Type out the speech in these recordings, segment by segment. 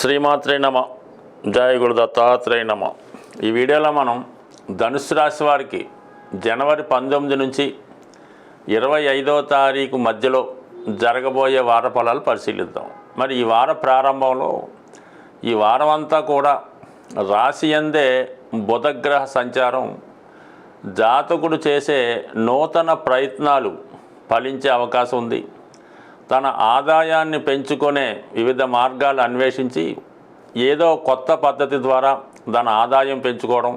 శ్రీమాత్రే నమ. జయ గురు దత్తాత్రేయ నమ. ఈ వీడియోలో మనం ధనుసు రాశి వారికి జనవరి 19 నుంచి 25వ తారీఖు మధ్యలో జరగబోయే వార ఫలాలు పరిశీలిద్దాం. మరి ఈ వార ప్రారంభంలో ఈ వారం అంతా కూడా రాశి యందే బుధగ్రహ సంచారం జాతకుడు చేసే నూతన ప్రయత్నాలు ఫలించే అవకాశం ఉంది. తన ఆదాయాన్ని పెంచుకునే వివిధ మార్గాలు అన్వేషించి ఏదో కొత్త పద్ధతి ద్వారా తన ఆదాయం పెంచుకోవడం,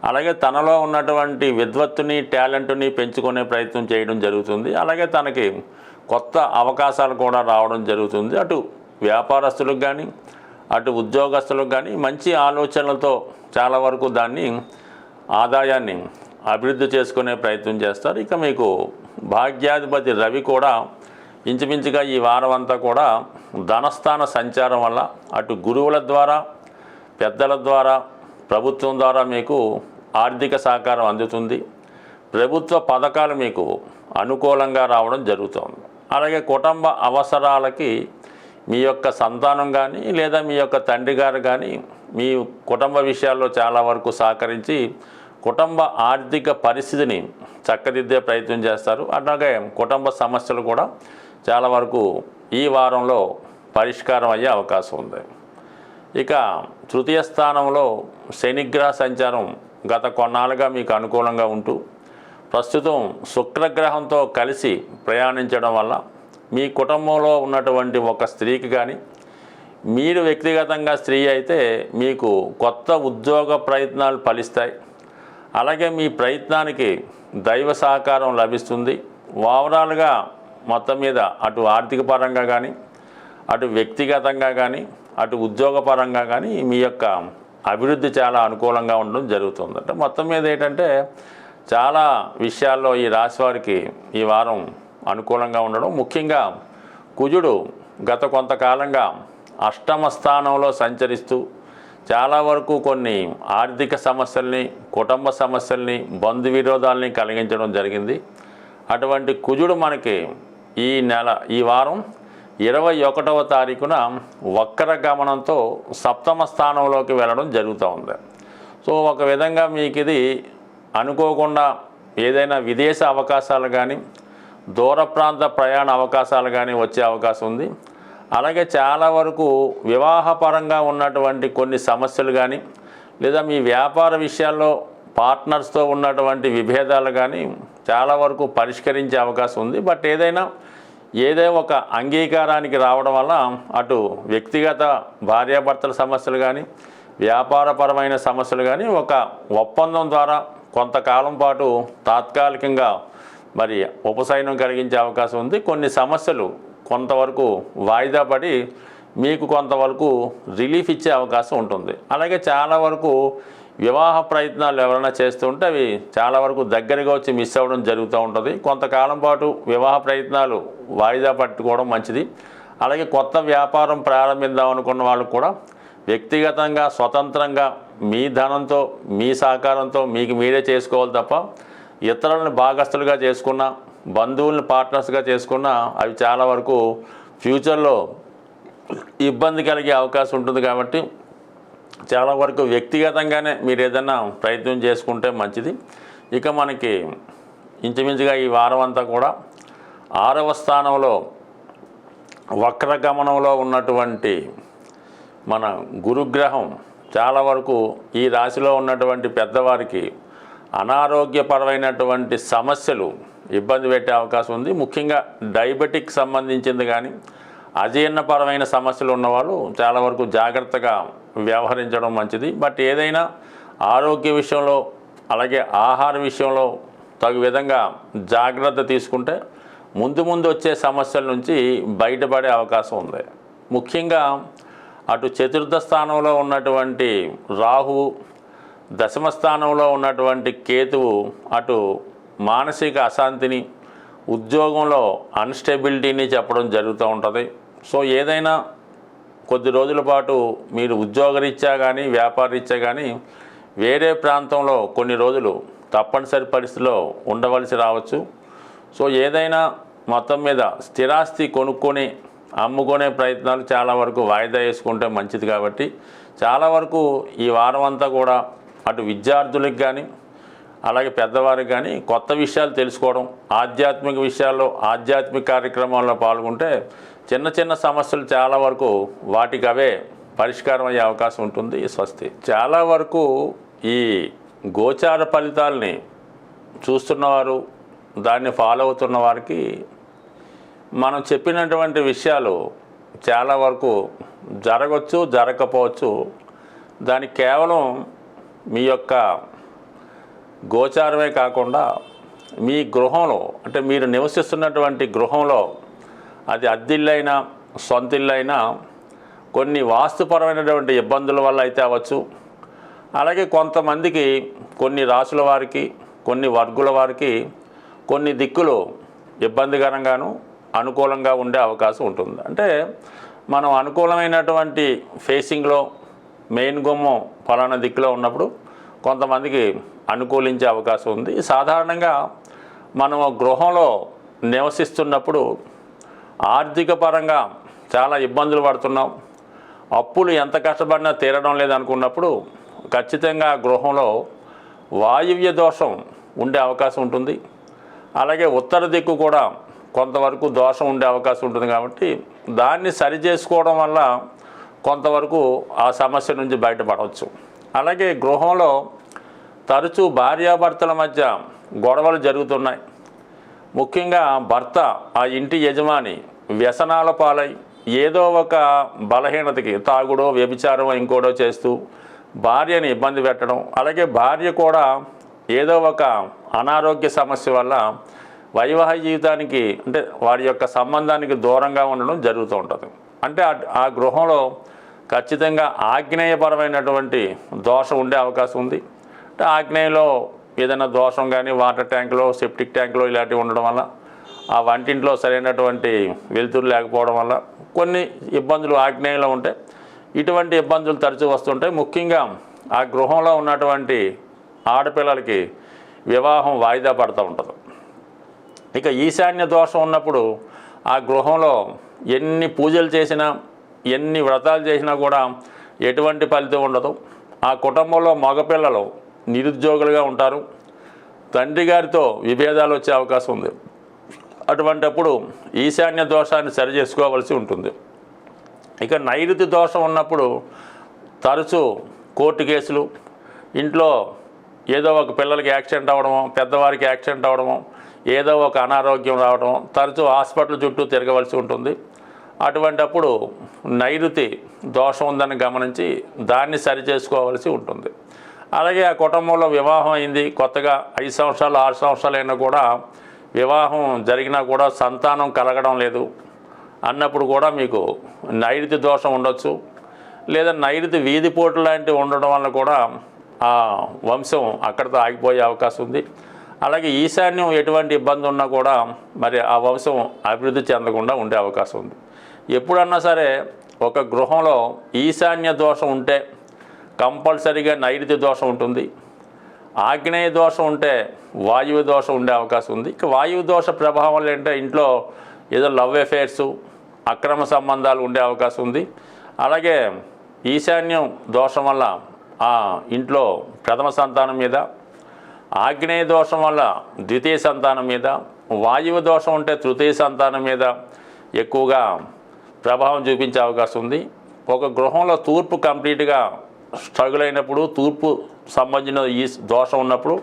అలాగే తనలో ఉన్నటువంటి విద్వత్తుని టాలెంట్ని పెంచుకునే ప్రయత్నం చేయడం జరుగుతుంది. అలాగే తనకి కొత్త అవకాశాలు కూడా రావడం జరుగుతుంది. అటు వ్యాపారస్తులకు కానీ అటు ఉద్యోగస్తులకు కానీ మంచి ఆలోచనలతో చాలా వరకు దాన్ని ఆదాయాన్ని అభివృద్ధి చేసుకునే ప్రయత్నం చేస్తారు. ఇక మీకు భాగ్యాధిపతి రవి కూడా ఇంచుమించుగా ఈ వారం అంతా కూడా ధనస్థాన సంచారం వల్ల అటు గురువుల ద్వారా, పెద్దల ద్వారా, ప్రభుత్వం ద్వారా మీకు ఆర్థిక సహకారం అందుతుంది. ప్రభుత్వ పథకాలు మీకు అనుకూలంగా రావడం జరుగుతుంది. అలాగే కుటుంబ అవసరాలకి మీ యొక్క సంతానం కానీ లేదా మీ యొక్క తండ్రి గారు కానీ మీ కుటుంబ విషయాల్లో చాలా వరకు సహకరించి కుటుంబ ఆర్థిక పరిస్థితిని చక్కదిద్దే ప్రయత్నం చేస్తారు. అలాగే కుటుంబ సమస్యలు కూడా చాలా వరకు ఈ వారంలో పరిష్కారం అయ్యే అవకాశం ఉంది. ఇక తృతీయ స్థానంలో శనిగ్రహ సంచారం గత కొన్నాళ్ళుగా మీకు అనుకూలంగా ఉంటూ ప్రస్తుతం శుక్రగ్రహంతో కలిసి ప్రయాణించడం వల్ల మీ కుటుంబంలో ఉన్నటువంటి ఒక స్త్రీకి కానీ, మీరు వ్యక్తిగతంగా స్త్రీ అయితే మీకు కొత్త ఉద్యోగ ప్రయత్నాలు ఫలిస్తాయి. అలాగే మీ ప్రయత్నానికి దైవ సహకారం లభిస్తుంది. ఓవరాల్గా మొత్తం మీద అటు ఆర్థిక పరంగా కానీ అటు వ్యక్తిగతంగా కానీ అటు ఉద్యోగపరంగా కానీ మీ యొక్క అభివృద్ధి చాలా అనుకూలంగా ఉండడం జరుగుతుంది. అంటే మొత్తం మీద ఏంటంటే చాలా విషయాల్లో ఈ రాశి వారికి ఈ వారం అనుకూలంగా ఉండడం, ముఖ్యంగా కుజుడు గత కొంతకాలంగా అష్టమ స్థానంలో సంచరిస్తూ చాలా వరకు కొన్ని ఆర్థిక సమస్యల్ని, కుటుంబ సమస్యల్ని, బంధు విరోధాలని కలిగించడం జరిగింది. అటువంటి కుజుడు మనకి ఈ వారం 21వ తారీఖున వక్ర గమనంతో సప్తమ స్థానంలోకి వెళ్ళడం జరుగుతూ ఉంది. సో ఒక విధంగా మీకు ఇది అనుకోకుండా ఏదైనా విదేశ అవకాశాలు కానీ దూర ప్రాంత ప్రయాణ అవకాశాలు కానీ వచ్చే అవకాశం ఉంది. అలాగే చాలా వరకు వివాహపరంగా ఉన్నటువంటి కొన్ని సమస్యలు కానీ లేదా మీ వ్యాపార విషయాల్లో పార్ట్నర్స్తో ఉన్నటువంటి విభేదాలు కానీ చాలా వరకు పరిష్కరించే అవకాశం ఉంది. బట్ ఏదో ఒక అంగీకారానికి రావడం వల్ల అటు వ్యక్తిగత భార్యాభర్తల సమస్యలు కానీ వ్యాపారపరమైన సమస్యలు కానీ ఒక ఒప్పందం ద్వారా కొంతకాలం పాటు తాత్కాలికంగా మరి ఉపశమనం కలిగించే అవకాశం ఉంది. కొన్ని సమస్యలు కొంతవరకు వాయిదా పడి మీకు కొంతవరకు రిలీఫ్ ఇచ్చే అవకాశం ఉంటుంది. అలాగే చాలా వరకు వివాహ ప్రయత్నాలు ఎవరైనా చేస్తుంటే అవి చాలా వరకు దగ్గరగా వచ్చి మిస్ అవ్వడం జరుగుతూ ఉంటుంది. కొంతకాలం పాటు వివాహ ప్రయత్నాలు వాయిదా పట్టుకోవడం మంచిది. అలాగే కొత్త వ్యాపారం ప్రారంభిద్దాం అనుకున్న వాళ్ళు కూడా వ్యక్తిగతంగా స్వతంత్రంగా మీ ధనంతో మీ సహకారంతో మీకు మీరే చేసుకోవాలి తప్ప ఇతరులను భాగస్తులుగా చేసుకున్నా, బంధువులను పార్ట్నర్స్గా చేసుకున్నా అవి చాలా వరకు ఫ్యూచర్లో ఇబ్బంది కలిగే అవకాశం ఉంటుంది. కాబట్టి చాలా వరకు వ్యక్తిగతంగానే మీరు ఏదైనా ప్రయత్నం చేసుకుంటే మంచిది. ఇక మనకి ఇంచుమించుగా ఈ వారం అంతా కూడా 6వ స్థానంలో వక్రగమనంలో ఉన్నటువంటి మన గురుగ్రహం చాలా వరకు ఈ రాశిలో ఉన్నటువంటి పెద్దవారికి అనారోగ్యపరమైనటువంటి సమస్యలు ఇబ్బంది పెట్టే అవకాశం ఉంది. ముఖ్యంగా డయాబెటిక్ సంబంధించింది కానీ అజీర్ణపరమైన సమస్యలు ఉన్నవాళ్ళు చాలా వరకు జాగ్రత్తగా వ్యవహరించడం మంచిది. బట్ ఏదైనా ఆరోగ్య విషయంలో అలాగే ఆహార విషయంలో తగు విధంగా జాగ్రత్త తీసుకుంటే ముందు వచ్చే సమస్యల నుంచి బయటపడే అవకాశం ఉంది. ముఖ్యంగా అటు చతుర్థ స్థానంలో ఉన్నటువంటి రాహువు, దశమ స్థానంలో ఉన్నటువంటి కేతువు అటు మానసిక అశాంతిని, ఉద్యోగంలో అన్స్టెబిలిటీని చెప్పడం జరుగుతూ ఉంటుంది. సో ఏదైనా కొద్ది రోజుల పాటు మీరు ఉద్యోగరీత్యా కానీ వ్యాపారరీత్యా కానీ వేరే ప్రాంతంలో కొన్ని రోజులు తప్పనిసరి పరిస్థితిలో ఉండవలసి రావచ్చు. సో ఏదైనా మొత్తం మీద స్థిరాస్తి కొనుక్కొని అమ్ముకునే ప్రయత్నాలు చాలా వరకు వాయిదా వేసుకుంటే మంచిది. కాబట్టి చాలా వరకు ఈ వారం అంతా కూడా అటు విద్యార్థులకు కానీ అలాగే పెద్దవారికి కానీ కొత్త విషయాలు తెలుసుకోవడం, ఆధ్యాత్మిక విషయాల్లో ఆధ్యాత్మిక కార్యక్రమాల్లో పాల్గొంటే చిన్న చిన్న సమస్యలు చాలా వరకు వాటికి అవే పరిష్కారం అయ్యే అవకాశం ఉంటుంది. స్వస్తి. చాలా వరకు ఈ గోచార ఫలితాలని చూస్తున్నవారు, దాన్ని ఫాలో అవుతున్న వారికి మనం చెప్పినటువంటి విషయాలు చాలా వరకు జరగవచ్చు, జరగకపోవచ్చు. దానికి కేవలం మీ యొక్క గోచారమే కాకుండా మీ గృహంలో, అంటే మీరు నివసిస్తున్నటువంటి గృహంలో, అది అద్దిల్లైనా సొంత ఇల్లైనా కొన్ని వాస్తుపరమైనటువంటి ఇబ్బందుల వల్ల అయితే అవ్వచ్చు. అలాగే కొంతమందికి కొన్ని రాసుల వారికి, కొన్ని వర్గుల వారికి కొన్ని దిక్కులు ఇబ్బందికరంగాను అనుకూలంగా ఉండే అవకాశం ఉంటుంది. అంటే మనం అనుకూలమైనటువంటి ఫేసింగ్లో మెయిన్ గుమ్మం ఫలానా దిక్కులో ఉన్నప్పుడు కొంతమందికి అనుకూలించే అవకాశం ఉంది. సాధారణంగా మనం గృహంలో నివసిస్తున్నప్పుడు ఆర్థిక పరంగా చాలా ఇబ్బందులు పడుతున్నాం, అప్పులు ఎంత కష్టపడినా తీరడం లేదనుకున్నప్పుడు ఖచ్చితంగా గృహంలో వాయువ్య దోషం ఉండే అవకాశం ఉంటుంది. అలాగే ఉత్తర దిక్కు కూడా కొంతవరకు దోషం ఉండే అవకాశం ఉంటుంది. కాబట్టి దాన్ని సరి చేసుకోవడం వల్ల కొంతవరకు ఆ సమస్య నుంచి బయటపడవచ్చు. అలాగే గృహంలో తరచూ భార్యాభర్తల మధ్య గొడవలు జరుగుతున్నాయి. ముఖ్యంగా భర్త, ఆ ఇంటి యజమాని వ్యసనాల పాలై ఏదో ఒక బలహీనతకి తాగుడో వ్యభిచారమో ఇంకోటో చేస్తూ భార్యని ఇబ్బంది పెట్టడం, అలాగే భార్య కూడా ఏదో ఒక అనారోగ్య సమస్య వల్ల వైవాహిక జీవితానికి, అంటే వారి యొక్క సంబంధానికి దూరంగా ఉండడం జరుగుతూ ఉంటుంది. అంటే ఆ గృహంలో ఖచ్చితంగా ఆగ్నేయపరమైనటువంటి దోషం ఉండే అవకాశం ఉంది. అంటే ఆగ్నేయంలో ఏదైనా దోషం కానీ వాటర్ ట్యాంకులో, సెప్టిక్ ట్యాంకులో ఇలాంటివి ఉండడం వల్ల, ఆ వంటింట్లో సరైనటువంటి వెలుతురు లేకపోవడం వల్ల కొన్ని ఇబ్బందులు ఆగ్నేయంలో ఉంటే ఇటువంటి ఇబ్బందులు తరచూ వస్తుంటాయి. ముఖ్యంగా ఆ గృహంలో ఉన్నటువంటి ఆడపిల్లలకి వివాహం వాయిదా పడుతూ ఉంటుంది. ఇక ఈశాన్య దోషం ఉన్నప్పుడు ఆ గృహంలో ఎన్ని పూజలు చేసినా, ఎన్ని వ్రతాలు చేసినా కూడా ఎటువంటి ఫలితం ఉండదు. ఆ కుటుంబంలో మగపిల్లలు నిరుద్యోగులుగా ఉంటారు, తండ్రి గారితో విభేదాలు వచ్చే అవకాశం ఉంది. అటువంటప్పుడు ఈశాన్య దోషాన్ని సరి చేసుకోవాల్సి ఉంటుంది. ఇక నైరుతి దోషం ఉన్నప్పుడు తరచూ కోర్టు కేసులు, ఇంట్లో ఏదో ఒక పిల్లలకి యాక్సిడెంట్ అవ్వడమో, పెద్దవారికి యాక్సిడెంట్ అవ్వడమో, ఏదో ఒక అనారోగ్యం రావడం, తరచూ హాస్పిటల్ చుట్టూ తిరగవలసి ఉంటుంది. అటువంటప్పుడు నైరుతి దోషం ఉందని గమనించి దాన్ని సరి చేసుకోవాల్సి ఉంటుంది. అలాగే ఆ కుటుంబంలో వివాహం అయింది, కొత్తగా 5 సంవత్సరాలు 6 సంవత్సరాలు అయినా కూడా వివాహం జరిగినా కూడా సంతానం కలగడం లేదు అన్నప్పుడు కూడా మీకు నైరుతి దోషం ఉండొచ్చు. లేదా నైరుతి వీధిపోటు లాంటివి ఉండడం వల్ల కూడా ఆ వంశం అక్కడితో ఆగిపోయే అవకాశం ఉంది. అలాగే ఈశాన్యం ఎటువంటి ఇబ్బంది ఉన్నా కూడా మరి ఆ వంశం అభివృద్ధి చెందకుండా ఉండే అవకాశం ఉంది. ఎప్పుడన్నా సరే ఒక గృహంలో ఈశాన్య దోషం ఉంటే కంపల్సరీగా నైరుతి దోషం ఉంటుంది. ఆగ్నేయ దోషం ఉంటే వాయువు దోషం ఉండే అవకాశం ఉంది. ఇక వాయువు దోష ప్రభావం ఏంటంటే ఇంట్లో ఏదో లవ్ అఫేర్సు, అక్రమ సంబంధాలు ఉండే అవకాశం ఉంది. అలాగే ఈశాన్యం దోషం వల్ల ఆ ఇంట్లో ప్రథమ సంతానం మీద, ఆగ్నేయ దోషం వల్ల ద్వితీయ సంతానం మీద, వాయువు దోషం ఉంటే తృతీయ సంతానం మీద ఎక్కువగా ప్రభావం చూపించే అవకాశం ఉంది. ఒక గృహంలో తూర్పు కంప్లీట్గా స్ట్రగుల్ అయినప్పుడు, తూర్పు సంబంధించిన ఈ దోషం ఉన్నప్పుడు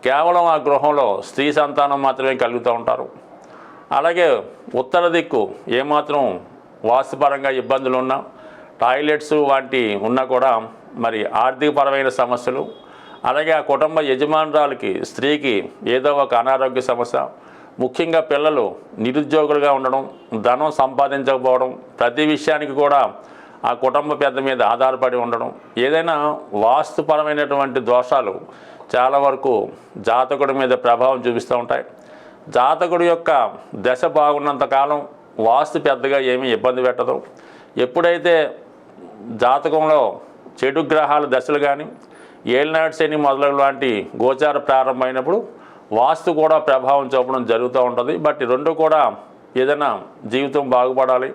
కేవలం ఆ గృహంలో స్త్రీ సంతానం మాత్రమే కలుగుతూ ఉంటారు. అలాగే ఉత్తర దిక్కు ఏమాత్రం వాస్తుపరంగా ఇబ్బందులు ఉన్నా, టాయిలెట్స్ వంటి ఉన్నా కూడా మరి ఆర్థికపరమైన సమస్యలు, అలాగే ఆ కుటుంబ యజమానురాలకి, స్త్రీకి ఏదో ఒక అనారోగ్య సమస్య, ముఖ్యంగా పిల్లలు నిరుద్యోగులుగా ఉండడం, ధనం సంపాదించకపోవడం, ప్రతి విషయానికి కూడా ఆ కుటుంబ పెద్ద మీద ఆధారపడి ఉండడం, ఏదైనా వాస్తుపరమైనటువంటి దోషాలు చాలా వరకు జాతకుడి మీద ప్రభావం చూపిస్తూ ఉంటాయి. జాతకుడి యొక్క దశ బాగున్నంతకాలం వాస్తు పెద్దగా ఏమీ ఇబ్బంది పెట్టదు. ఎప్పుడైతే జాతకంలో చెడు గ్రహాల దశలు కానీ ఏలినాటి శని మొదలగు లాంటి గోచార ప్రారంభమైనప్పుడు వాస్తు కూడా ప్రభావం చూపడం జరుగుతూ ఉంటుంది. బట్ ఈ రెండు కూడా ఏదైనా జీవితం బాగుపడాలి,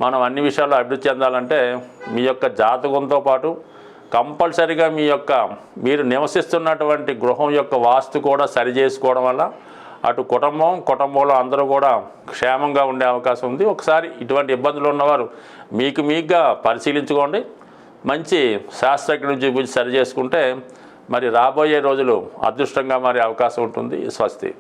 మనం అన్ని విషయాల్లో అభివృద్ధి చెందాలంటే మీ యొక్క జాతకంతో పాటు కంపల్సరిగా మీరు నివసిస్తున్నటువంటి గృహం యొక్క వాస్తు కూడా సరి చేసుకోవడం వల్ల అటు కుటుంబంలో అందరూ కూడా క్షేమంగా ఉండే అవకాశం ఉంది. ఒకసారి ఇటువంటి ఇబ్బందులు ఉన్నవారు మీకుగా పరిశీలించుకోండి. మంచి శాస్త్రజ్ఞుని చూపించి సరి చేసుకుంటే మరి రాబోయే రోజులు అదృష్టంగా మారే అవకాశం ఉంటుంది. స్వస్తి.